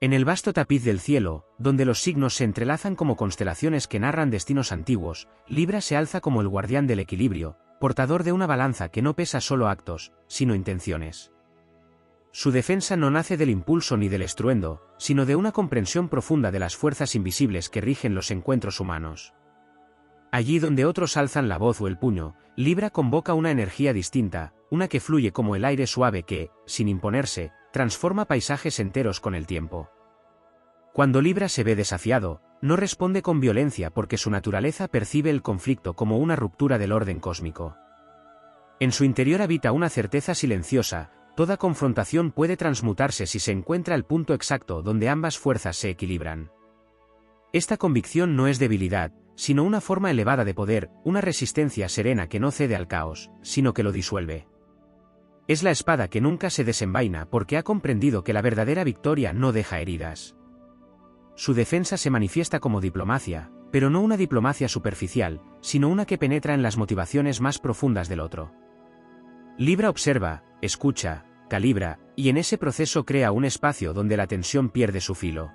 En el vasto tapiz del cielo, donde los signos se entrelazan como constelaciones que narran destinos antiguos, Libra se alza como el guardián del equilibrio, portador de una balanza que no pesa solo actos, sino intenciones. Su defensa no nace del impulso ni del estruendo, sino de una comprensión profunda de las fuerzas invisibles que rigen los encuentros humanos. Allí donde otros alzan la voz o el puño, Libra convoca una energía distinta, una que fluye como el aire suave que, sin imponerse, transforma paisajes enteros con el tiempo. Cuando Libra se ve desafiado, no responde con violencia porque su naturaleza percibe el conflicto como una ruptura del orden cósmico. En su interior habita una certeza silenciosa: toda confrontación puede transmutarse si se encuentra el punto exacto donde ambas fuerzas se equilibran. Esta convicción no es debilidad, sino una forma elevada de poder, una resistencia serena que no cede al caos, sino que lo disuelve. Es la espada que nunca se desenvaina porque ha comprendido que la verdadera victoria no deja heridas. Su defensa se manifiesta como diplomacia, pero no una diplomacia superficial, sino una que penetra en las motivaciones más profundas del otro. Libra observa, escucha, calibra, y en ese proceso crea un espacio donde la tensión pierde su filo.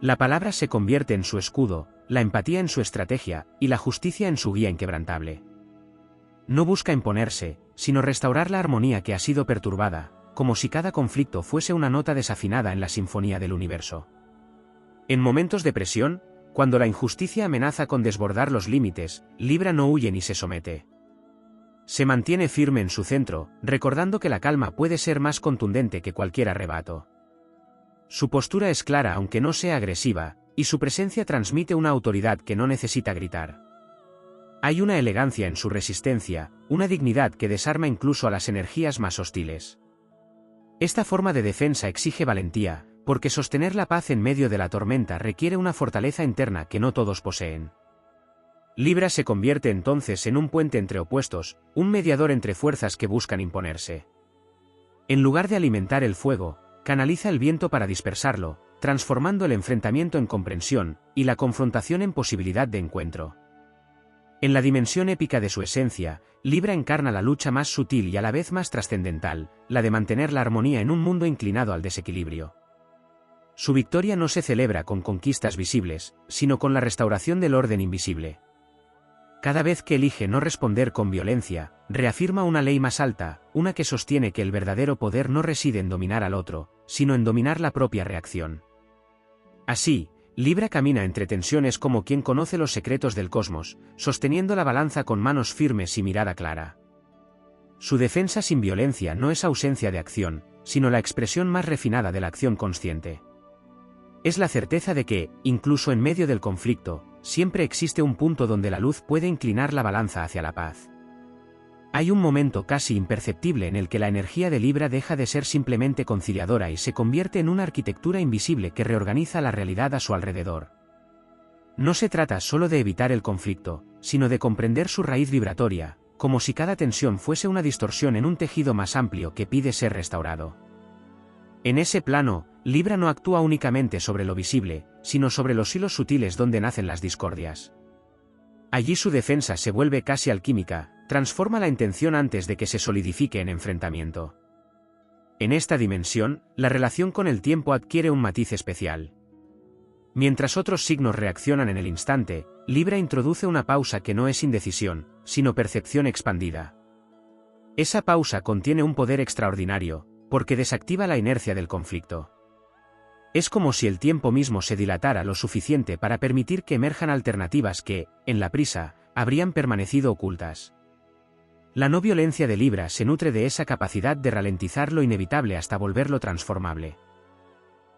La palabra se convierte en su escudo, la empatía en su estrategia, y la justicia en su guía inquebrantable. No busca imponerse, sino restaurar la armonía que ha sido perturbada, como si cada conflicto fuese una nota desafinada en la sinfonía del universo. En momentos de presión, cuando la injusticia amenaza con desbordar los límites, Libra no huye ni se somete. Se mantiene firme en su centro, recordando que la calma puede ser más contundente que cualquier arrebato. Su postura es clara aunque no sea agresiva, y su presencia transmite una autoridad que no necesita gritar. Hay una elegancia en su resistencia, una dignidad que desarma incluso a las energías más hostiles. Esta forma de defensa exige valentía, porque sostener la paz en medio de la tormenta requiere una fortaleza interna que no todos poseen. Libra se convierte entonces en un puente entre opuestos, un mediador entre fuerzas que buscan imponerse. En lugar de alimentar el fuego, canaliza el viento para dispersarlo, transformando el enfrentamiento en comprensión, y la confrontación en posibilidad de encuentro. En la dimensión épica de su esencia, Libra encarna la lucha más sutil y a la vez más trascendental, la de mantener la armonía en un mundo inclinado al desequilibrio. Su victoria no se celebra con conquistas visibles, sino con la restauración del orden invisible. Cada vez que elige no responder con violencia, reafirma una ley más alta, una que sostiene que el verdadero poder no reside en dominar al otro, sino en dominar la propia reacción. Así, Libra camina entre tensiones como quien conoce los secretos del cosmos, sosteniendo la balanza con manos firmes y mirada clara. Su defensa sin violencia no es ausencia de acción, sino la expresión más refinada de la acción consciente. Es la certeza de que, incluso en medio del conflicto, siempre existe un punto donde la luz puede inclinar la balanza hacia la paz. Hay un momento casi imperceptible en el que la energía de Libra deja de ser simplemente conciliadora y se convierte en una arquitectura invisible que reorganiza la realidad a su alrededor. No se trata solo de evitar el conflicto, sino de comprender su raíz vibratoria, como si cada tensión fuese una distorsión en un tejido más amplio que pide ser restaurado. En ese plano, Libra no actúa únicamente sobre lo visible, sino sobre los hilos sutiles donde nacen las discordias. Allí su defensa se vuelve casi alquímica, transforma la intención antes de que se solidifique en enfrentamiento. En esta dimensión, la relación con el tiempo adquiere un matiz especial. Mientras otros signos reaccionan en el instante, Libra introduce una pausa que no es indecisión, sino percepción expandida. Esa pausa contiene un poder extraordinario, porque desactiva la inercia del conflicto. Es como si el tiempo mismo se dilatara lo suficiente para permitir que emerjan alternativas que, en la prisa, habrían permanecido ocultas. La no violencia de Libra se nutre de esa capacidad de ralentizar lo inevitable hasta volverlo transformable.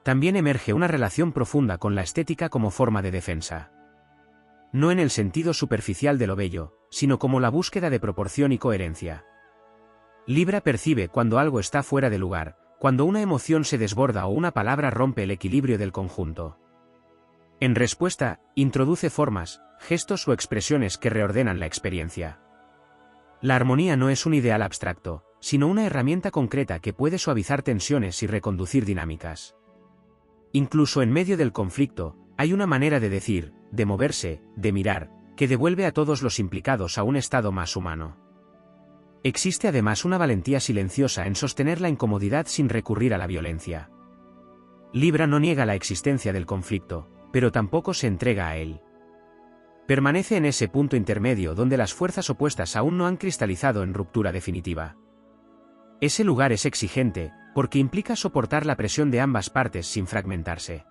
También emerge una relación profunda con la estética como forma de defensa. No en el sentido superficial de lo bello, sino como la búsqueda de proporción y coherencia. Libra percibe cuando algo está fuera de lugar, cuando una emoción se desborda o una palabra rompe el equilibrio del conjunto. En respuesta, introduce formas, gestos o expresiones que reordenan la experiencia. La armonía no es un ideal abstracto, sino una herramienta concreta que puede suavizar tensiones y reconducir dinámicas. Incluso en medio del conflicto, hay una manera de decir, de moverse, de mirar, que devuelve a todos los implicados a un estado más humano. Existe además una valentía silenciosa en sostener la incomodidad sin recurrir a la violencia. Libra no niega la existencia del conflicto, pero tampoco se entrega a él. Permanece en ese punto intermedio donde las fuerzas opuestas aún no han cristalizado en ruptura definitiva. Ese lugar es exigente, porque implica soportar la presión de ambas partes sin fragmentarse.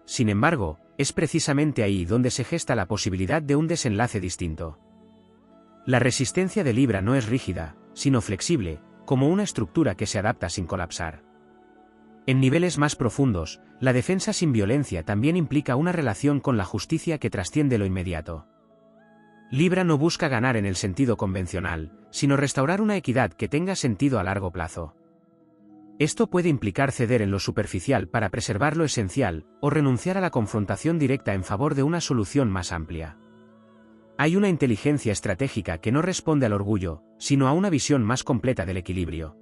Sin embargo, es precisamente ahí donde se gesta la posibilidad de un desenlace distinto. La resistencia de Libra no es rígida, sino flexible, como una estructura que se adapta sin colapsar. En niveles más profundos, la defensa sin violencia también implica una relación con la justicia que trasciende lo inmediato. Libra no busca ganar en el sentido convencional, sino restaurar una equidad que tenga sentido a largo plazo. Esto puede implicar ceder en lo superficial para preservar lo esencial, o renunciar a la confrontación directa en favor de una solución más amplia. Hay una inteligencia estratégica que no responde al orgullo, sino a una visión más completa del equilibrio.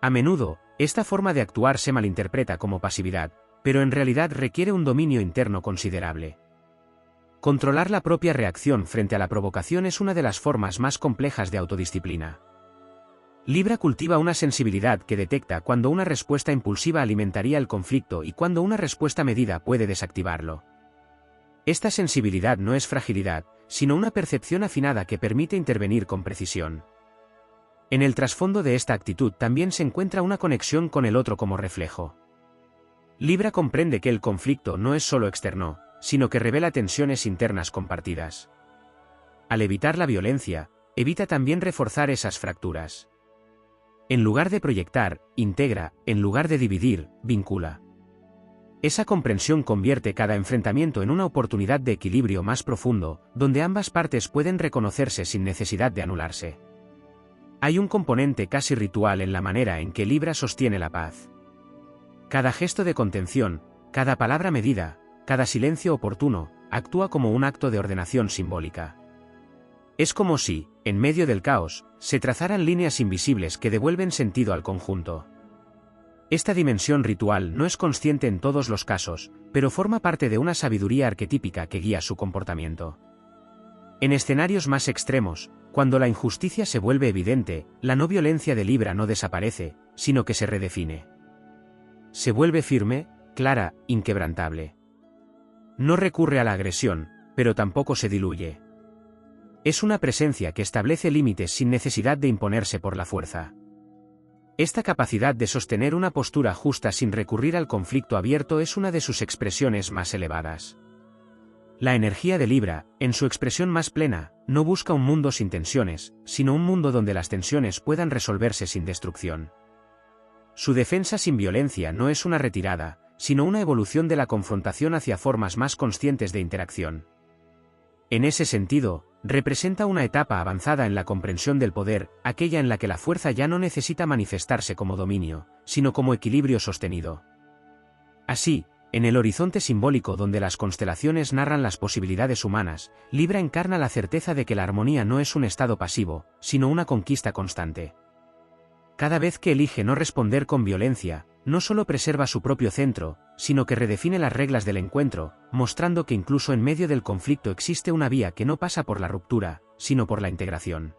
A menudo, esta forma de actuar se malinterpreta como pasividad, pero en realidad requiere un dominio interno considerable. Controlar la propia reacción frente a la provocación es una de las formas más complejas de autodisciplina. Libra cultiva una sensibilidad que detecta cuando una respuesta impulsiva alimentaría el conflicto y cuando una respuesta medida puede desactivarlo. Esta sensibilidad no es fragilidad, sino una percepción afinada que permite intervenir con precisión. En el trasfondo de esta actitud también se encuentra una conexión con el otro como reflejo. Libra comprende que el conflicto no es solo externo, sino que revela tensiones internas compartidas. Al evitar la violencia, evita también reforzar esas fracturas. En lugar de proyectar, integra; en lugar de dividir, vincula. Esa comprensión convierte cada enfrentamiento en una oportunidad de equilibrio más profundo, donde ambas partes pueden reconocerse sin necesidad de anularse. Hay un componente casi ritual en la manera en que Libra sostiene la paz. Cada gesto de contención, cada palabra medida, cada silencio oportuno, actúa como un acto de ordenación simbólica. Es como si, en medio del caos, se trazaran líneas invisibles que devuelven sentido al conjunto. Esta dimensión ritual no es consciente en todos los casos, pero forma parte de una sabiduría arquetípica que guía su comportamiento. En escenarios más extremos, cuando la injusticia se vuelve evidente, la no violencia de Libra no desaparece, sino que se redefine. Se vuelve firme, clara, inquebrantable. No recurre a la agresión, pero tampoco se diluye. Es una presencia que establece límites sin necesidad de imponerse por la fuerza. Esta capacidad de sostener una postura justa sin recurrir al conflicto abierto es una de sus expresiones más elevadas. La energía de Libra, en su expresión más plena, no busca un mundo sin tensiones, sino un mundo donde las tensiones puedan resolverse sin destrucción. Su defensa sin violencia no es una retirada, sino una evolución de la confrontación hacia formas más conscientes de interacción. En ese sentido, representa una etapa avanzada en la comprensión del poder, aquella en la que la fuerza ya no necesita manifestarse como dominio, sino como equilibrio sostenido. Así, en el horizonte simbólico donde las constelaciones narran las posibilidades humanas, Libra encarna la certeza de que la armonía no es un estado pasivo, sino una conquista constante. Cada vez que elige no responder con violencia, no solo preserva su propio centro, sino que redefine las reglas del encuentro, mostrando que incluso en medio del conflicto existe una vía que no pasa por la ruptura, sino por la integración.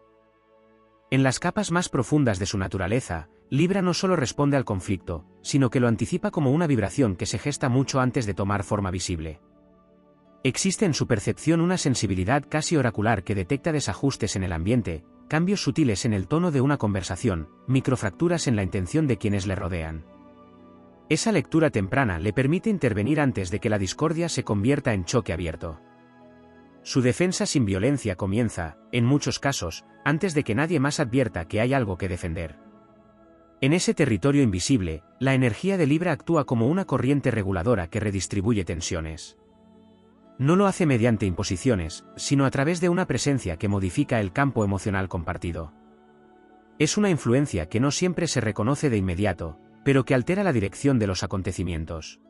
En las capas más profundas de su naturaleza, Libra no solo responde al conflicto, sino que lo anticipa como una vibración que se gesta mucho antes de tomar forma visible. Existe en su percepción una sensibilidad casi oracular que detecta desajustes en el ambiente, cambios sutiles en el tono de una conversación, microfracturas en la intención de quienes le rodean. Esa lectura temprana le permite intervenir antes de que la discordia se convierta en choque abierto. Su defensa sin violencia comienza, en muchos casos, antes de que nadie más advierta que hay algo que defender. En ese territorio invisible, la energía de Libra actúa como una corriente reguladora que redistribuye tensiones. No lo hace mediante imposiciones, sino a través de una presencia que modifica el campo emocional compartido. Es una influencia que no siempre se reconoce de inmediato, pero que altera la dirección de los acontecimientos.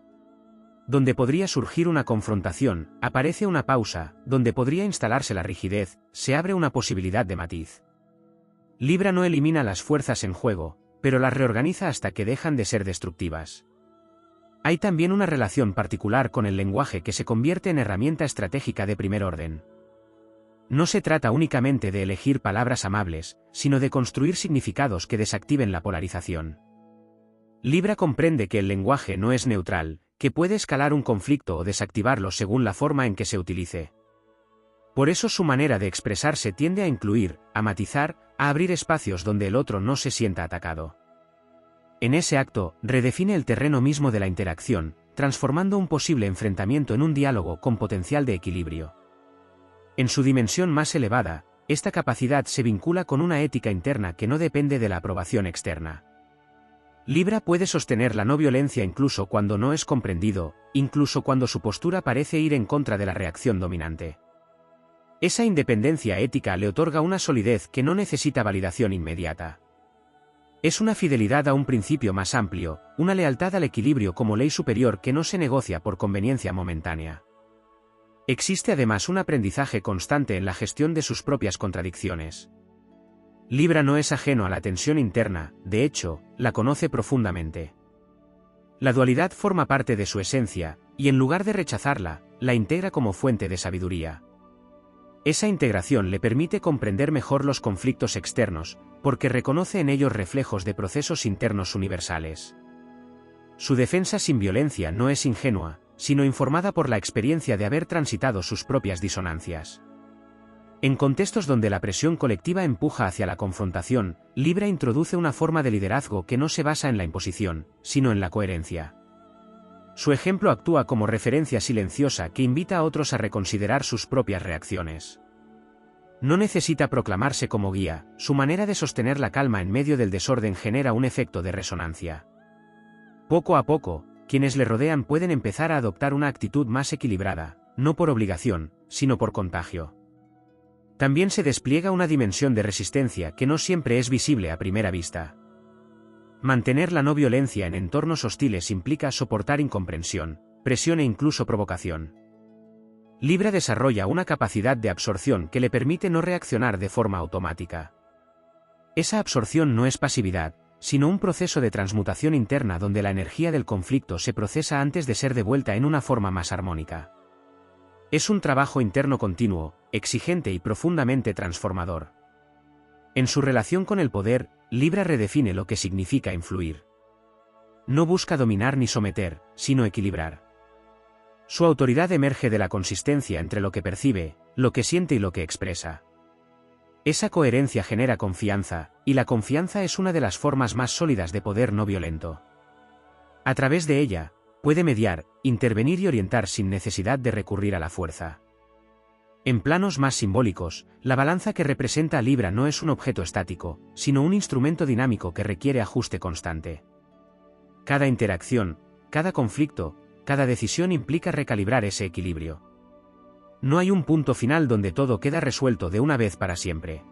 Donde podría surgir una confrontación, aparece una pausa; donde podría instalarse la rigidez, se abre una posibilidad de matiz. Libra no elimina las fuerzas en juego, pero las reorganiza hasta que dejan de ser destructivas. Hay también una relación particular con el lenguaje que se convierte en herramienta estratégica de primer orden. No se trata únicamente de elegir palabras amables, sino de construir significados que desactiven la polarización. Libra comprende que el lenguaje no es neutral, que puede escalar un conflicto o desactivarlo según la forma en que se utilice. Por eso su manera de expresarse tiende a incluir, a matizar, a abrir espacios donde el otro no se sienta atacado. En ese acto, redefine el terreno mismo de la interacción, transformando un posible enfrentamiento en un diálogo con potencial de equilibrio. En su dimensión más elevada, esta capacidad se vincula con una ética interna que no depende de la aprobación externa. Libra puede sostener la no violencia incluso cuando no es comprendido, incluso cuando su postura parece ir en contra de la reacción dominante. Esa independencia ética le otorga una solidez que no necesita validación inmediata. Es una fidelidad a un principio más amplio, una lealtad al equilibrio como ley superior que no se negocia por conveniencia momentánea. Existe además un aprendizaje constante en la gestión de sus propias contradicciones. Libra no es ajeno a la tensión interna, de hecho, la conoce profundamente. La dualidad forma parte de su esencia, y en lugar de rechazarla, la integra como fuente de sabiduría. Esa integración le permite comprender mejor los conflictos externos, porque reconoce en ellos reflejos de procesos internos universales. Su defensa sin violencia no es ingenua, sino informada por la experiencia de haber transitado sus propias disonancias. En contextos donde la presión colectiva empuja hacia la confrontación, Libra introduce una forma de liderazgo que no se basa en la imposición, sino en la coherencia. Su ejemplo actúa como referencia silenciosa que invita a otros a reconsiderar sus propias reacciones. No necesita proclamarse como guía, su manera de sostener la calma en medio del desorden genera un efecto de resonancia. Poco a poco, quienes le rodean pueden empezar a adoptar una actitud más equilibrada, no por obligación, sino por contagio. También se despliega una dimensión de resistencia que no siempre es visible a primera vista. Mantener la no violencia en entornos hostiles implica soportar incomprensión, presión e incluso provocación. Libra desarrolla una capacidad de absorción que le permite no reaccionar de forma automática. Esa absorción no es pasividad, sino un proceso de transmutación interna donde la energía del conflicto se procesa antes de ser devuelta en una forma más armónica. Es un trabajo interno continuo, exigente y profundamente transformador. En su relación con el poder, Libra redefine lo que significa influir. No busca dominar ni someter, sino equilibrar. Su autoridad emerge de la consistencia entre lo que percibe, lo que siente y lo que expresa. Esa coherencia genera confianza, y la confianza es una de las formas más sólidas de poder no violento. A través de ella, puede mediar, intervenir y orientar sin necesidad de recurrir a la fuerza. En planos más simbólicos, la balanza que representa a Libra no es un objeto estático, sino un instrumento dinámico que requiere ajuste constante. Cada interacción, cada conflicto, cada decisión implica recalibrar ese equilibrio. No hay un punto final donde todo queda resuelto de una vez para siempre.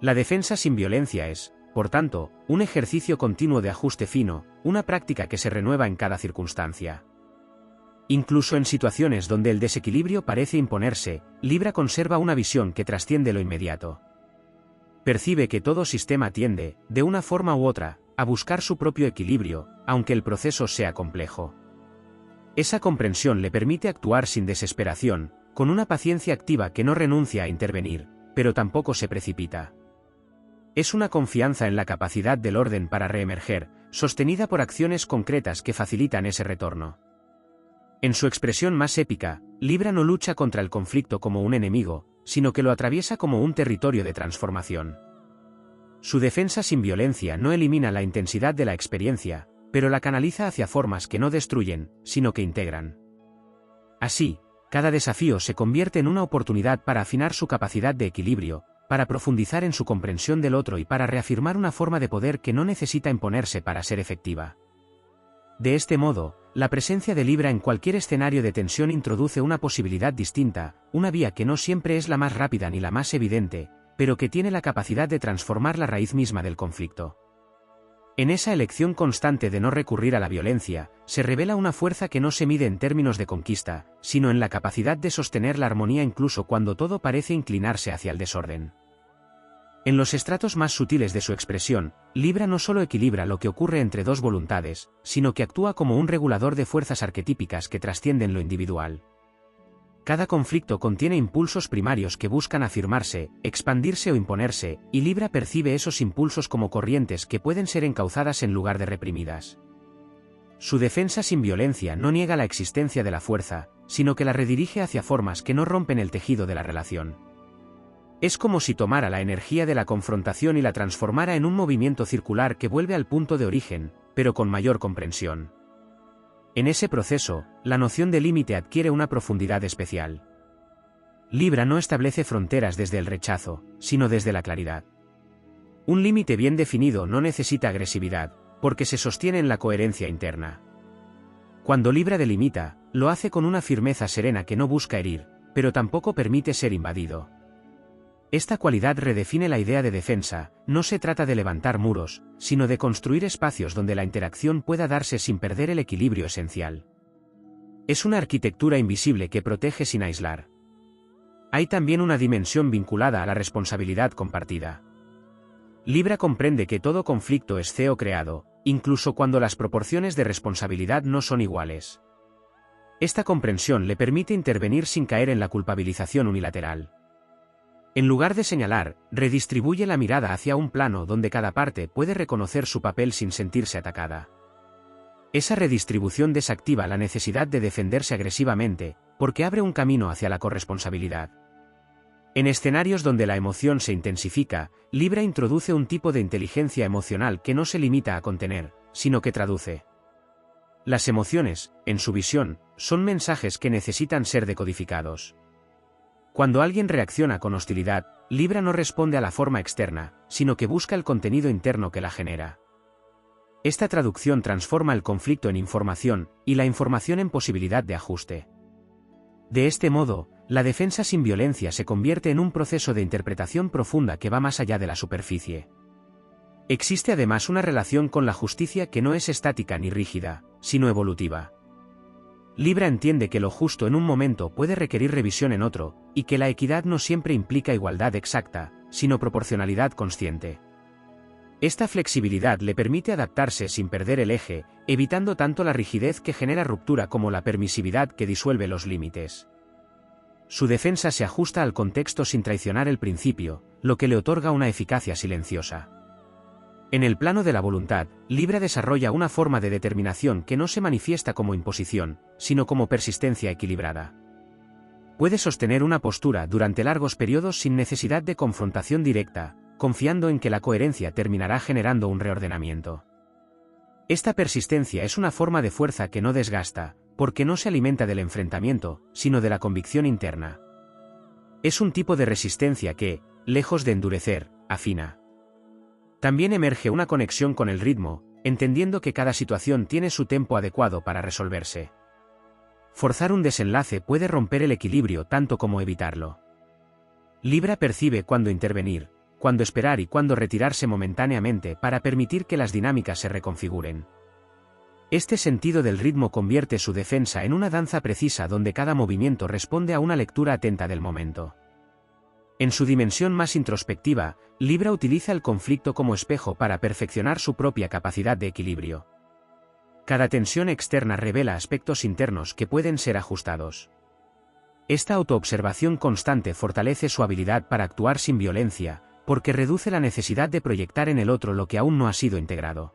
La defensa sin violencia es, por tanto, un ejercicio continuo de ajuste fino, una práctica que se renueva en cada circunstancia. Incluso en situaciones donde el desequilibrio parece imponerse, Libra conserva una visión que trasciende lo inmediato. Percibe que todo sistema tiende, de una forma u otra, a buscar su propio equilibrio, aunque el proceso sea complejo. Esa comprensión le permite actuar sin desesperación, con una paciencia activa que no renuncia a intervenir, pero tampoco se precipita. Es una confianza en la capacidad del orden para reemerger, sostenida por acciones concretas que facilitan ese retorno. En su expresión más épica, Libra no lucha contra el conflicto como un enemigo, sino que lo atraviesa como un territorio de transformación. Su defensa sin violencia no elimina la intensidad de la experiencia, pero la canaliza hacia formas que no destruyen, sino que integran. Así, cada desafío se convierte en una oportunidad para afinar su capacidad de equilibrio, para profundizar en su comprensión del otro y para reafirmar una forma de poder que no necesita imponerse para ser efectiva. De este modo, la presencia de Libra en cualquier escenario de tensión introduce una posibilidad distinta, una vía que no siempre es la más rápida ni la más evidente, pero que tiene la capacidad de transformar la raíz misma del conflicto. En esa elección constante de no recurrir a la violencia, se revela una fuerza que no se mide en términos de conquista, sino en la capacidad de sostener la armonía incluso cuando todo parece inclinarse hacia el desorden. En los estratos más sutiles de su expresión, Libra no solo equilibra lo que ocurre entre dos voluntades, sino que actúa como un regulador de fuerzas arquetípicas que trascienden lo individual. Cada conflicto contiene impulsos primarios que buscan afirmarse, expandirse o imponerse, y Libra percibe esos impulsos como corrientes que pueden ser encauzadas en lugar de reprimidas. Su defensa sin violencia no niega la existencia de la fuerza, sino que la redirige hacia formas que no rompen el tejido de la relación. Es como si tomara la energía de la confrontación y la transformara en un movimiento circular que vuelve al punto de origen, pero con mayor comprensión. En ese proceso, la noción de límite adquiere una profundidad especial. Libra no establece fronteras desde el rechazo, sino desde la claridad. Un límite bien definido no necesita agresividad, porque se sostiene en la coherencia interna. Cuando Libra delimita, lo hace con una firmeza serena que no busca herir, pero tampoco permite ser invadido. Esta cualidad redefine la idea de defensa. No se trata de levantar muros, sino de construir espacios donde la interacción pueda darse sin perder el equilibrio esencial. Es una arquitectura invisible que protege sin aislar. Hay también una dimensión vinculada a la responsabilidad compartida. Libra comprende que todo conflicto es co-creado, incluso cuando las proporciones de responsabilidad no son iguales. Esta comprensión le permite intervenir sin caer en la culpabilización unilateral. En lugar de señalar, redistribuye la mirada hacia un plano donde cada parte puede reconocer su papel sin sentirse atacada. Esa redistribución desactiva la necesidad de defenderse agresivamente, porque abre un camino hacia la corresponsabilidad. En escenarios donde la emoción se intensifica, Libra introduce un tipo de inteligencia emocional que no se limita a contener, sino que traduce. Las emociones, en su visión, son mensajes que necesitan ser decodificados. Cuando alguien reacciona con hostilidad, Libra no responde a la forma externa, sino que busca el contenido interno que la genera. Esta traducción transforma el conflicto en información, y la información en posibilidad de ajuste. De este modo, la defensa sin violencia se convierte en un proceso de interpretación profunda que va más allá de la superficie. Existe además una relación con la justicia que no es estática ni rígida, sino evolutiva. Libra entiende que lo justo en un momento puede requerir revisión en otro, y que la equidad no siempre implica igualdad exacta, sino proporcionalidad consciente. Esta flexibilidad le permite adaptarse sin perder el eje, evitando tanto la rigidez que genera ruptura como la permisividad que disuelve los límites. Su defensa se ajusta al contexto sin traicionar el principio, lo que le otorga una eficacia silenciosa. En el plano de la voluntad, Libra desarrolla una forma de determinación que no se manifiesta como imposición, sino como persistencia equilibrada. Puede sostener una postura durante largos periodos sin necesidad de confrontación directa, confiando en que la coherencia terminará generando un reordenamiento. Esta persistencia es una forma de fuerza que no desgasta, porque no se alimenta del enfrentamiento, sino de la convicción interna. Es un tipo de resistencia que, lejos de endurecer, afina. También emerge una conexión con el ritmo, entendiendo que cada situación tiene su tempo adecuado para resolverse. Forzar un desenlace puede romper el equilibrio tanto como evitarlo. Libra percibe cuándo intervenir, cuándo esperar y cuándo retirarse momentáneamente para permitir que las dinámicas se reconfiguren. Este sentido del ritmo convierte su defensa en una danza precisa donde cada movimiento responde a una lectura atenta del momento. En su dimensión más introspectiva, Libra utiliza el conflicto como espejo para perfeccionar su propia capacidad de equilibrio. Cada tensión externa revela aspectos internos que pueden ser ajustados. Esta autoobservación constante fortalece su habilidad para actuar sin violencia, porque reduce la necesidad de proyectar en el otro lo que aún no ha sido integrado.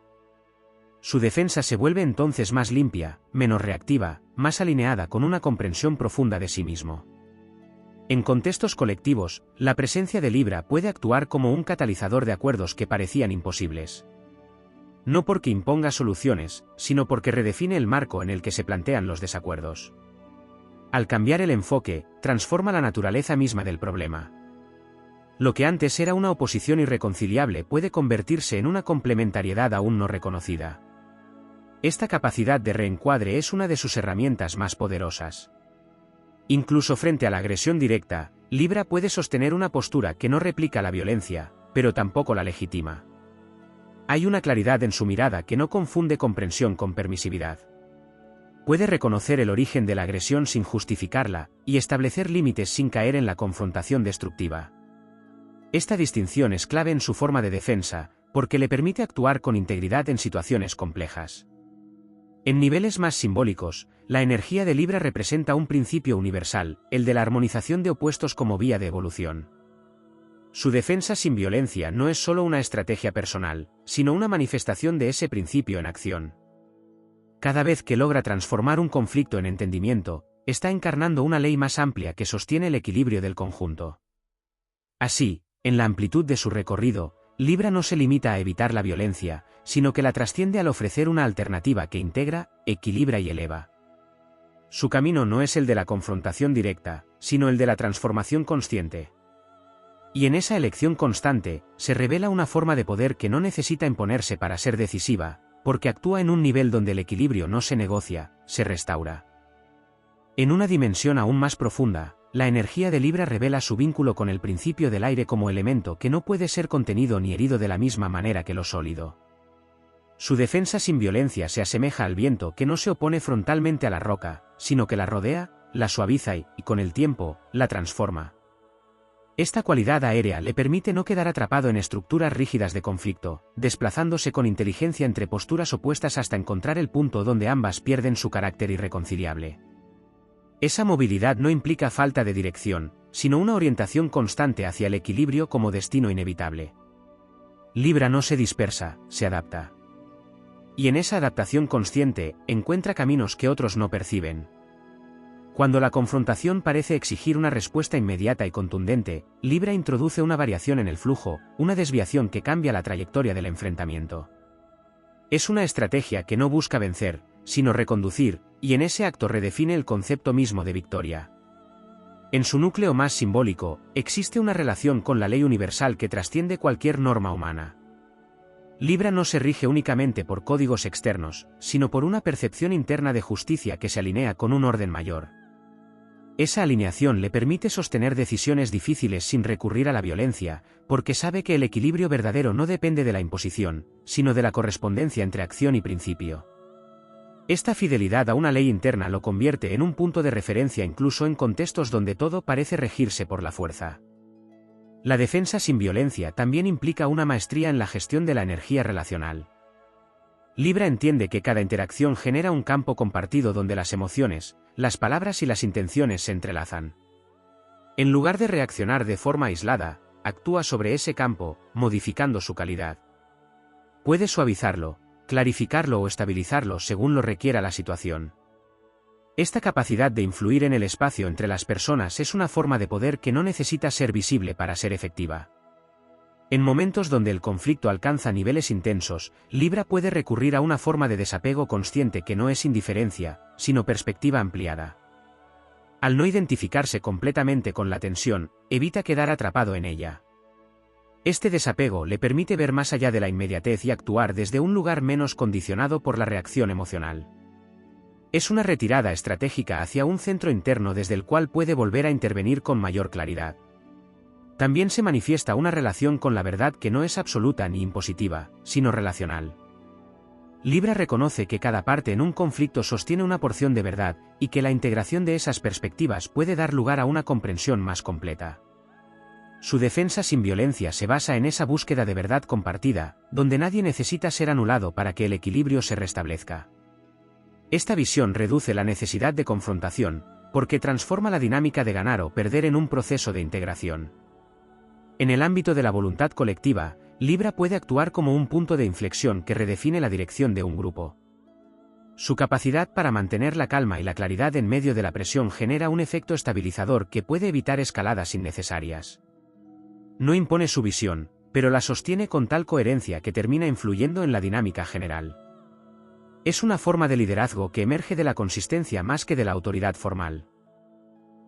Su defensa se vuelve entonces más limpia, menos reactiva, más alineada con una comprensión profunda de sí mismo. En contextos colectivos, la presencia de Libra puede actuar como un catalizador de acuerdos que parecían imposibles. No porque imponga soluciones, sino porque redefine el marco en el que se plantean los desacuerdos. Al cambiar el enfoque, transforma la naturaleza misma del problema. Lo que antes era una oposición irreconciliable puede convertirse en una complementariedad aún no reconocida. Esta capacidad de reencuadre es una de sus herramientas más poderosas. Incluso frente a la agresión directa, Libra puede sostener una postura que no replica la violencia, pero tampoco la legitima. Hay una claridad en su mirada que no confunde comprensión con permisividad. Puede reconocer el origen de la agresión sin justificarla, y establecer límites sin caer en la confrontación destructiva. Esta distinción es clave en su forma de defensa, porque le permite actuar con integridad en situaciones complejas. En niveles más simbólicos, la energía de Libra representa un principio universal, el de la armonización de opuestos como vía de evolución. Su defensa sin violencia no es solo una estrategia personal, sino una manifestación de ese principio en acción. Cada vez que logra transformar un conflicto en entendimiento, está encarnando una ley más amplia que sostiene el equilibrio del conjunto. Así, en la amplitud de su recorrido, Libra no se limita a evitar la violencia, sino que la trasciende al ofrecer una alternativa que integra, equilibra y eleva. Su camino no es el de la confrontación directa, sino el de la transformación consciente. Y en esa elección constante, se revela una forma de poder que no necesita imponerse para ser decisiva, porque actúa en un nivel donde el equilibrio no se negocia, se restaura. En una dimensión aún más profunda, la energía de Libra revela su vínculo con el principio del aire como elemento que no puede ser contenido ni herido de la misma manera que lo sólido. Su defensa sin violencia se asemeja al viento que no se opone frontalmente a la roca, sino que la rodea, la suaviza y, con el tiempo, la transforma. Esta cualidad aérea le permite no quedar atrapado en estructuras rígidas de conflicto, desplazándose con inteligencia entre posturas opuestas hasta encontrar el punto donde ambas pierden su carácter irreconciliable. Esa movilidad no implica falta de dirección, sino una orientación constante hacia el equilibrio como destino inevitable. Libra no se dispersa, se adapta. Y en esa adaptación consciente, encuentra caminos que otros no perciben. Cuando la confrontación parece exigir una respuesta inmediata y contundente, Libra introduce una variación en el flujo, una desviación que cambia la trayectoria del enfrentamiento. Es una estrategia que no busca vencer, sino reconducir, y en ese acto redefine el concepto mismo de victoria. En su núcleo más simbólico, existe una relación con la ley universal que trasciende cualquier norma humana. Libra no se rige únicamente por códigos externos, sino por una percepción interna de justicia que se alinea con un orden mayor. Esa alineación le permite sostener decisiones difíciles sin recurrir a la violencia, porque sabe que el equilibrio verdadero no depende de la imposición, sino de la correspondencia entre acción y principio. Esta fidelidad a una ley interna lo convierte en un punto de referencia incluso en contextos donde todo parece regirse por la fuerza. La defensa sin violencia también implica una maestría en la gestión de la energía relacional. Libra entiende que cada interacción genera un campo compartido donde las emociones, las palabras y las intenciones se entrelazan. En lugar de reaccionar de forma aislada, actúa sobre ese campo, modificando su calidad. Puede suavizarlo, clarificarlo o estabilizarlo según lo requiera la situación. Esta capacidad de influir en el espacio entre las personas es una forma de poder que no necesita ser visible para ser efectiva. En momentos donde el conflicto alcanza niveles intensos, Libra puede recurrir a una forma de desapego consciente que no es indiferencia, sino perspectiva ampliada. Al no identificarse completamente con la tensión, evita quedar atrapado en ella. Este desapego le permite ver más allá de la inmediatez y actuar desde un lugar menos condicionado por la reacción emocional. Es una retirada estratégica hacia un centro interno desde el cual puede volver a intervenir con mayor claridad. También se manifiesta una relación con la verdad que no es absoluta ni impositiva, sino relacional. Libra reconoce que cada parte en un conflicto sostiene una porción de verdad, y que la integración de esas perspectivas puede dar lugar a una comprensión más completa. Su defensa sin violencia se basa en esa búsqueda de verdad compartida, donde nadie necesita ser anulado para que el equilibrio se restablezca. Esta visión reduce la necesidad de confrontación, porque transforma la dinámica de ganar o perder en un proceso de integración. En el ámbito de la voluntad colectiva, Libra puede actuar como un punto de inflexión que redefine la dirección de un grupo. Su capacidad para mantener la calma y la claridad en medio de la presión genera un efecto estabilizador que puede evitar escaladas innecesarias. No impone su visión, pero la sostiene con tal coherencia que termina influyendo en la dinámica general. Es una forma de liderazgo que emerge de la consistencia más que de la autoridad formal.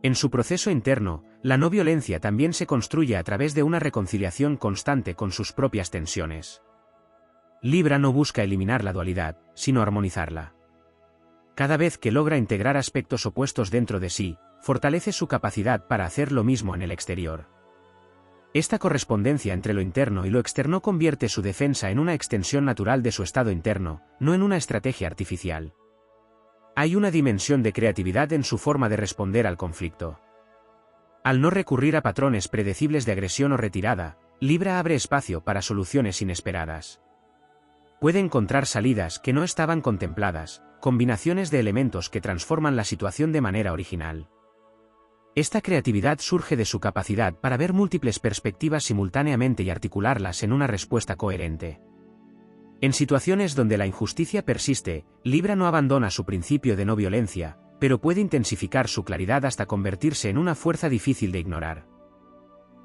En su proceso interno, la no violencia también se construye a través de una reconciliación constante con sus propias tensiones. Libra no busca eliminar la dualidad, sino armonizarla. Cada vez que logra integrar aspectos opuestos dentro de sí, fortalece su capacidad para hacer lo mismo en el exterior. Esta correspondencia entre lo interno y lo externo convierte su defensa en una extensión natural de su estado interno, no en una estrategia artificial. Hay una dimensión de creatividad en su forma de responder al conflicto. Al no recurrir a patrones predecibles de agresión o retirada, Libra abre espacio para soluciones inesperadas. Puede encontrar salidas que no estaban contempladas, combinaciones de elementos que transforman la situación de manera original. Esta creatividad surge de su capacidad para ver múltiples perspectivas simultáneamente y articularlas en una respuesta coherente. En situaciones donde la injusticia persiste, Libra no abandona su principio de no violencia, pero puede intensificar su claridad hasta convertirse en una fuerza difícil de ignorar.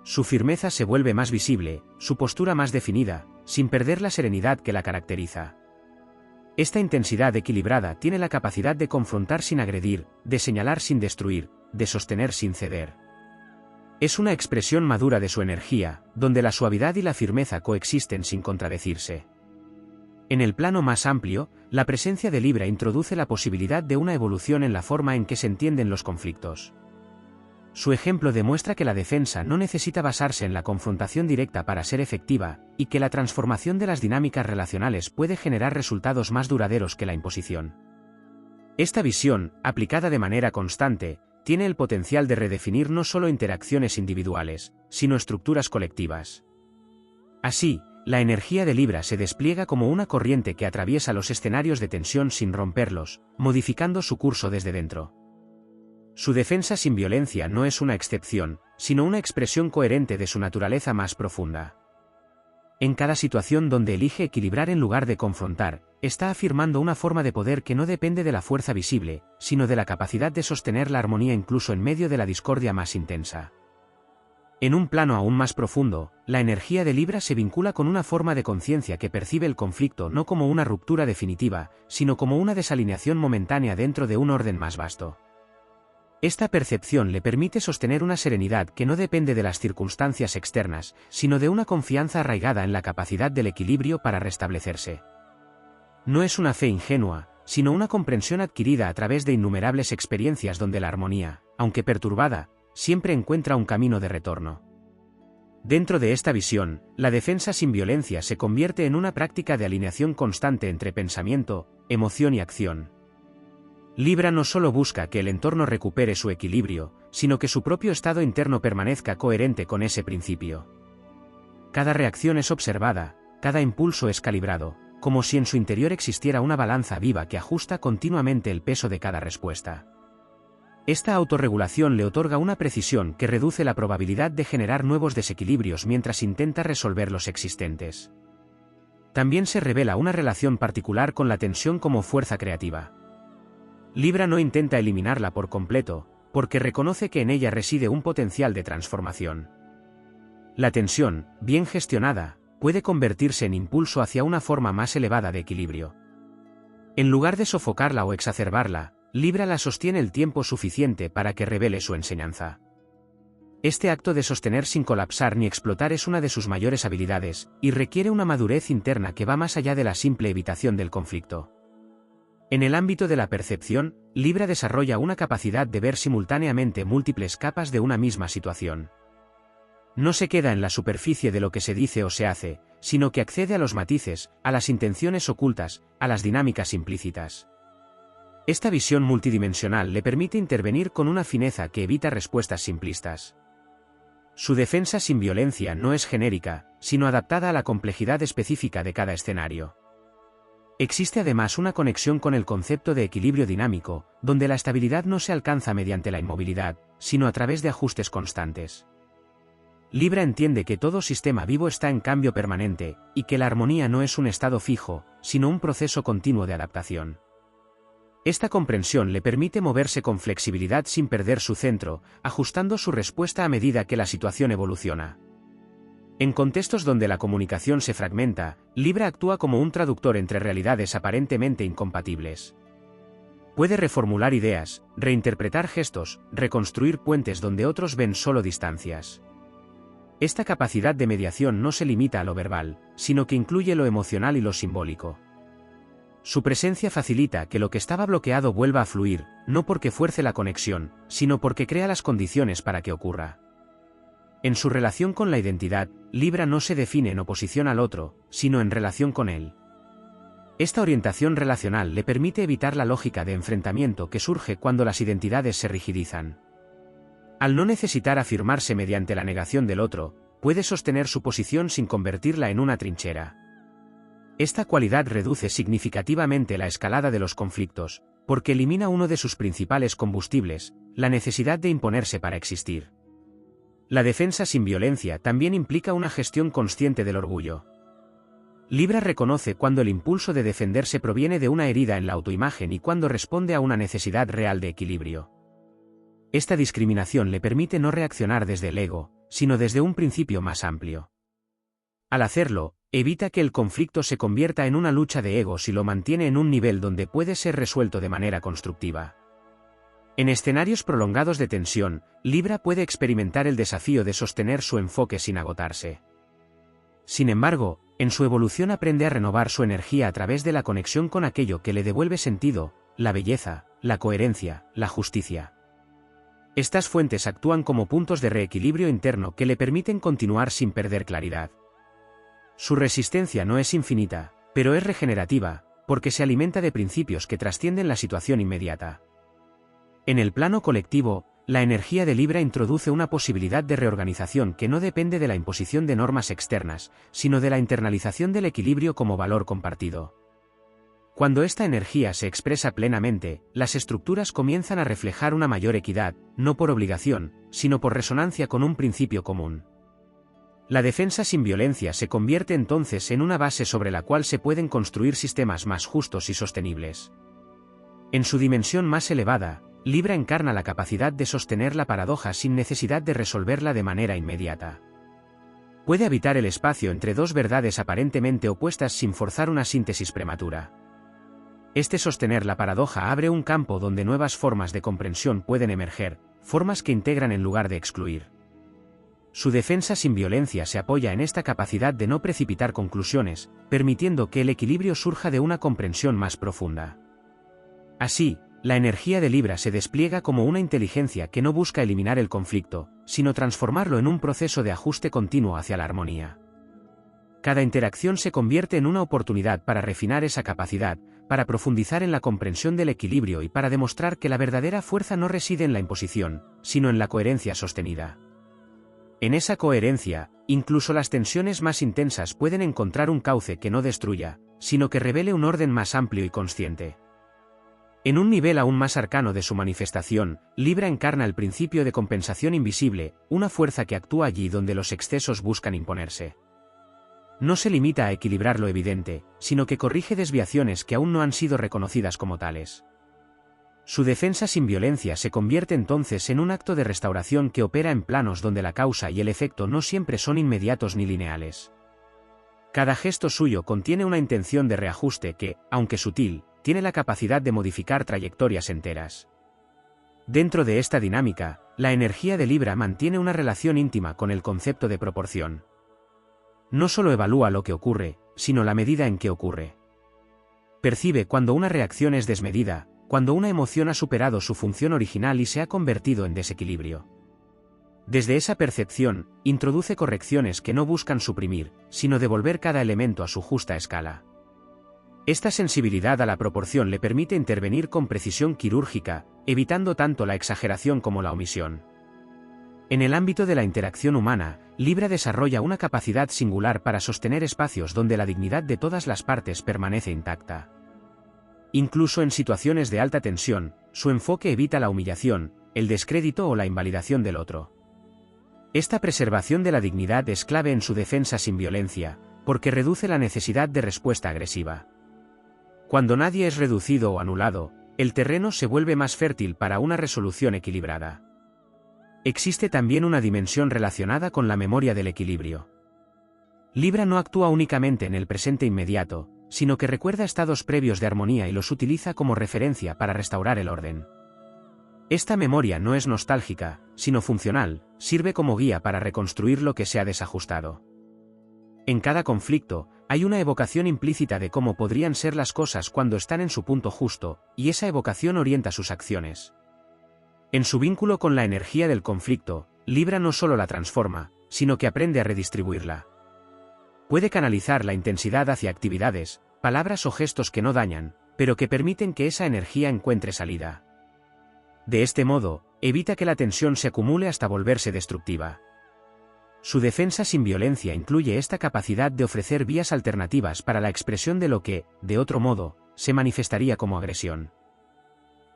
Su firmeza se vuelve más visible, su postura más definida, sin perder la serenidad que la caracteriza. Esta intensidad equilibrada tiene la capacidad de confrontar sin agredir, de señalar sin destruir, de sostener sin ceder. Es una expresión madura de su energía, donde la suavidad y la firmeza coexisten sin contradecirse. En el plano más amplio, la presencia de Libra introduce la posibilidad de una evolución en la forma en que se entienden los conflictos. Su ejemplo demuestra que la defensa no necesita basarse en la confrontación directa para ser efectiva, y que la transformación de las dinámicas relacionales puede generar resultados más duraderos que la imposición. Esta visión, aplicada de manera constante, tiene el potencial de redefinir no solo interacciones individuales, sino estructuras colectivas. Así, la energía de Libra se despliega como una corriente que atraviesa los escenarios de tensión sin romperlos, modificando su curso desde dentro. Su defensa sin violencia no es una excepción, sino una expresión coherente de su naturaleza más profunda. En cada situación donde elige equilibrar en lugar de confrontar, está afirmando una forma de poder que no depende de la fuerza visible, sino de la capacidad de sostener la armonía incluso en medio de la discordia más intensa. En un plano aún más profundo, la energía de Libra se vincula con una forma de conciencia que percibe el conflicto no como una ruptura definitiva, sino como una desalineación momentánea dentro de un orden más vasto. Esta percepción le permite sostener una serenidad que no depende de las circunstancias externas, sino de una confianza arraigada en la capacidad del equilibrio para restablecerse. No es una fe ingenua, sino una comprensión adquirida a través de innumerables experiencias donde la armonía, aunque perturbada, siempre encuentra un camino de retorno. Dentro de esta visión, la defensa sin violencia se convierte en una práctica de alineación constante entre pensamiento, emoción y acción. Libra no solo busca que el entorno recupere su equilibrio, sino que su propio estado interno permanezca coherente con ese principio. Cada reacción es observada, cada impulso es calibrado, como si en su interior existiera una balanza viva que ajusta continuamente el peso de cada respuesta. Esta autorregulación le otorga una precisión que reduce la probabilidad de generar nuevos desequilibrios mientras intenta resolver los existentes. También se revela una relación particular con la tensión como fuerza creativa. Libra no intenta eliminarla por completo, porque reconoce que en ella reside un potencial de transformación. La tensión, bien gestionada, puede convertirse en impulso hacia una forma más elevada de equilibrio. En lugar de sofocarla o exacerbarla, Libra la sostiene el tiempo suficiente para que revele su enseñanza. Este acto de sostener sin colapsar ni explotar es una de sus mayores habilidades, y requiere una madurez interna que va más allá de la simple evitación del conflicto. En el ámbito de la percepción, Libra desarrolla una capacidad de ver simultáneamente múltiples capas de una misma situación. No se queda en la superficie de lo que se dice o se hace, sino que accede a los matices, a las intenciones ocultas, a las dinámicas implícitas. Esta visión multidimensional le permite intervenir con una fineza que evita respuestas simplistas. Su defensa sin violencia no es genérica, sino adaptada a la complejidad específica de cada escenario. Existe además una conexión con el concepto de equilibrio dinámico, donde la estabilidad no se alcanza mediante la inmovilidad, sino a través de ajustes constantes. Libra entiende que todo sistema vivo está en cambio permanente, y que la armonía no es un estado fijo, sino un proceso continuo de adaptación. Esta comprensión le permite moverse con flexibilidad sin perder su centro, ajustando su respuesta a medida que la situación evoluciona. En contextos donde la comunicación se fragmenta, Libra actúa como un traductor entre realidades aparentemente incompatibles. Puede reformular ideas, reinterpretar gestos, reconstruir puentes donde otros ven solo distancias. Esta capacidad de mediación no se limita a lo verbal, sino que incluye lo emocional y lo simbólico. Su presencia facilita que lo que estaba bloqueado vuelva a fluir, no porque fuerce la conexión, sino porque crea las condiciones para que ocurra. En su relación con la identidad, Libra no se define en oposición al otro, sino en relación con él. Esta orientación relacional le permite evitar la lógica de enfrentamiento que surge cuando las identidades se rigidizan. Al no necesitar afirmarse mediante la negación del otro, puede sostener su posición sin convertirla en una trinchera. Esta cualidad reduce significativamente la escalada de los conflictos, porque elimina uno de sus principales combustibles, la necesidad de imponerse para existir. La defensa sin violencia también implica una gestión consciente del orgullo. Libra reconoce cuando el impulso de defenderse proviene de una herida en la autoimagen y cuando responde a una necesidad real de equilibrio. Esta discriminación le permite no reaccionar desde el ego, sino desde un principio más amplio. Al hacerlo, evita que el conflicto se convierta en una lucha de egos y lo mantiene en un nivel donde puede ser resuelto de manera constructiva. En escenarios prolongados de tensión, Libra puede experimentar el desafío de sostener su enfoque sin agotarse. Sin embargo, en su evolución aprende a renovar su energía a través de la conexión con aquello que le devuelve sentido, la belleza, la coherencia, la justicia. Estas fuentes actúan como puntos de reequilibrio interno que le permiten continuar sin perder claridad. Su resistencia no es infinita, pero es regenerativa, porque se alimenta de principios que trascienden la situación inmediata. En el plano colectivo, la energía de Libra introduce una posibilidad de reorganización que no depende de la imposición de normas externas, sino de la internalización del equilibrio como valor compartido. Cuando esta energía se expresa plenamente, las estructuras comienzan a reflejar una mayor equidad, no por obligación, sino por resonancia con un principio común. La defensa sin violencia se convierte entonces en una base sobre la cual se pueden construir sistemas más justos y sostenibles. En su dimensión más elevada, Libra encarna la capacidad de sostener la paradoja sin necesidad de resolverla de manera inmediata. Puede habitar el espacio entre dos verdades aparentemente opuestas sin forzar una síntesis prematura. Este sostener la paradoja abre un campo donde nuevas formas de comprensión pueden emerger, formas que integran en lugar de excluir. Su defensa sin violencia se apoya en esta capacidad de no precipitar conclusiones, permitiendo que el equilibrio surja de una comprensión más profunda. Así, la energía de Libra se despliega como una inteligencia que no busca eliminar el conflicto, sino transformarlo en un proceso de ajuste continuo hacia la armonía. Cada interacción se convierte en una oportunidad para refinar esa capacidad, para profundizar en la comprensión del equilibrio y para demostrar que la verdadera fuerza no reside en la imposición, sino en la coherencia sostenida. En esa coherencia, incluso las tensiones más intensas pueden encontrar un cauce que no destruya, sino que revele un orden más amplio y consciente. En un nivel aún más arcano de su manifestación, Libra encarna el principio de compensación invisible, una fuerza que actúa allí donde los excesos buscan imponerse. No se limita a equilibrar lo evidente, sino que corrige desviaciones que aún no han sido reconocidas como tales. Su defensa sin violencia se convierte entonces en un acto de restauración que opera en planos donde la causa y el efecto no siempre son inmediatos ni lineales. Cada gesto suyo contiene una intención de reajuste que, aunque sutil, tiene la capacidad de modificar trayectorias enteras. Dentro de esta dinámica, la energía de Libra mantiene una relación íntima con el concepto de proporción. No solo evalúa lo que ocurre, sino la medida en que ocurre. Percibe cuando una reacción es desmedida, cuando una emoción ha superado su función original y se ha convertido en desequilibrio. Desde esa percepción, introduce correcciones que no buscan suprimir, sino devolver cada elemento a su justa escala. Esta sensibilidad a la proporción le permite intervenir con precisión quirúrgica, evitando tanto la exageración como la omisión. En el ámbito de la interacción humana, Libra desarrolla una capacidad singular para sostener espacios donde la dignidad de todas las partes permanece intacta. Incluso en situaciones de alta tensión, su enfoque evita la humillación, el descrédito o la invalidación del otro. Esta preservación de la dignidad es clave en su defensa sin violencia, porque reduce la necesidad de respuesta agresiva. Cuando nadie es reducido o anulado, el terreno se vuelve más fértil para una resolución equilibrada. Existe también una dimensión relacionada con la memoria del equilibrio. Libra no actúa únicamente en el presente inmediato, sino que recuerda estados previos de armonía y los utiliza como referencia para restaurar el orden. Esta memoria no es nostálgica, sino funcional, sirve como guía para reconstruir lo que se ha desajustado. En cada conflicto, hay una evocación implícita de cómo podrían ser las cosas cuando están en su punto justo, y esa evocación orienta sus acciones. En su vínculo con la energía del conflicto, Libra no solo la transforma, sino que aprende a redistribuirla. Puede canalizar la intensidad hacia actividades, palabras o gestos que no dañan, pero que permiten que esa energía encuentre salida. De este modo, evita que la tensión se acumule hasta volverse destructiva. Su defensa sin violencia incluye esta capacidad de ofrecer vías alternativas para la expresión de lo que, de otro modo, se manifestaría como agresión.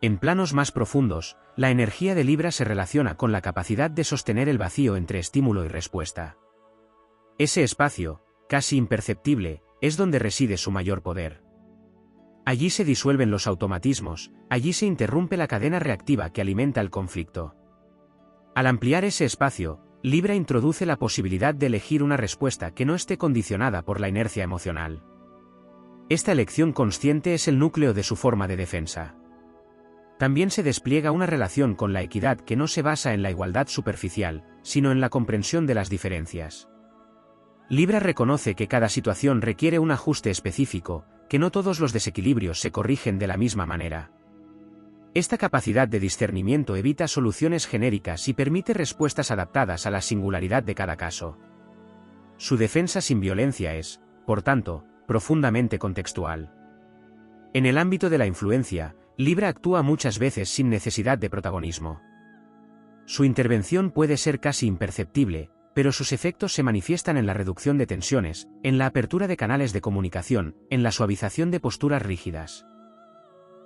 En planos más profundos, la energía de Libra se relaciona con la capacidad de sostener el vacío entre estímulo y respuesta. Ese espacio, casi imperceptible, es donde reside su mayor poder. Allí se disuelven los automatismos, allí se interrumpe la cadena reactiva que alimenta el conflicto. Al ampliar ese espacio, Libra introduce la posibilidad de elegir una respuesta que no esté condicionada por la inercia emocional. Esta elección consciente es el núcleo de su forma de defensa. También se despliega una relación con la equidad que no se basa en la igualdad superficial, sino en la comprensión de las diferencias. Libra reconoce que cada situación requiere un ajuste específico, que no todos los desequilibrios se corrigen de la misma manera. Esta capacidad de discernimiento evita soluciones genéricas y permite respuestas adaptadas a la singularidad de cada caso. Su defensa sin violencia es, por tanto, profundamente contextual. En el ámbito de la influencia, Libra actúa muchas veces sin necesidad de protagonismo. Su intervención puede ser casi imperceptible, pero sus efectos se manifiestan en la reducción de tensiones, en la apertura de canales de comunicación, en la suavización de posturas rígidas.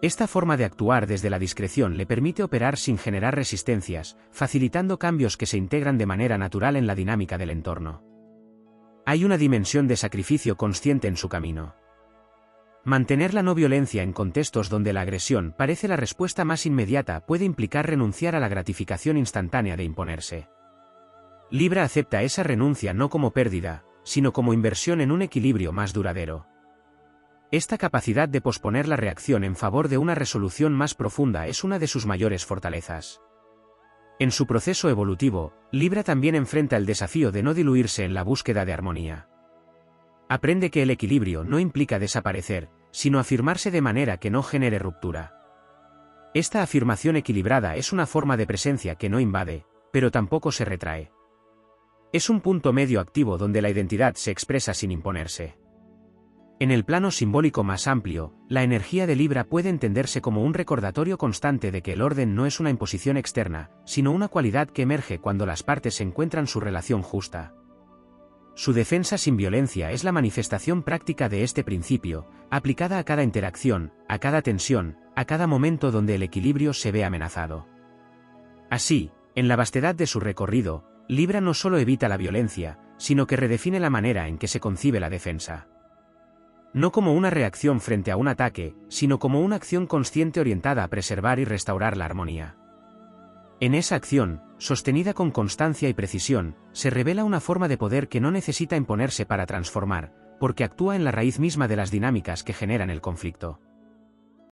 Esta forma de actuar desde la discreción le permite operar sin generar resistencias, facilitando cambios que se integran de manera natural en la dinámica del entorno. Hay una dimensión de sacrificio consciente en su camino. Mantener la no violencia en contextos donde la agresión parece la respuesta más inmediata puede implicar renunciar a la gratificación instantánea de imponerse. Libra acepta esa renuncia no como pérdida, sino como inversión en un equilibrio más duradero. Esta capacidad de posponer la reacción en favor de una resolución más profunda es una de sus mayores fortalezas. En su proceso evolutivo, Libra también enfrenta el desafío de no diluirse en la búsqueda de armonía. Aprende que el equilibrio no implica desaparecer, sino afirmarse de manera que no genere ruptura. Esta afirmación equilibrada es una forma de presencia que no invade, pero tampoco se retrae. Es un punto medio activo donde la identidad se expresa sin imponerse. En el plano simbólico más amplio, la energía de Libra puede entenderse como un recordatorio constante de que el orden no es una imposición externa, sino una cualidad que emerge cuando las partes encuentran su relación justa. Su defensa sin violencia es la manifestación práctica de este principio, aplicada a cada interacción, a cada tensión, a cada momento donde el equilibrio se ve amenazado. Así, en la vastedad de su recorrido, Libra no solo evita la violencia, sino que redefine la manera en que se concibe la defensa. No como una reacción frente a un ataque, sino como una acción consciente orientada a preservar y restaurar la armonía. En esa acción, sostenida con constancia y precisión, se revela una forma de poder que no necesita imponerse para transformar, porque actúa en la raíz misma de las dinámicas que generan el conflicto.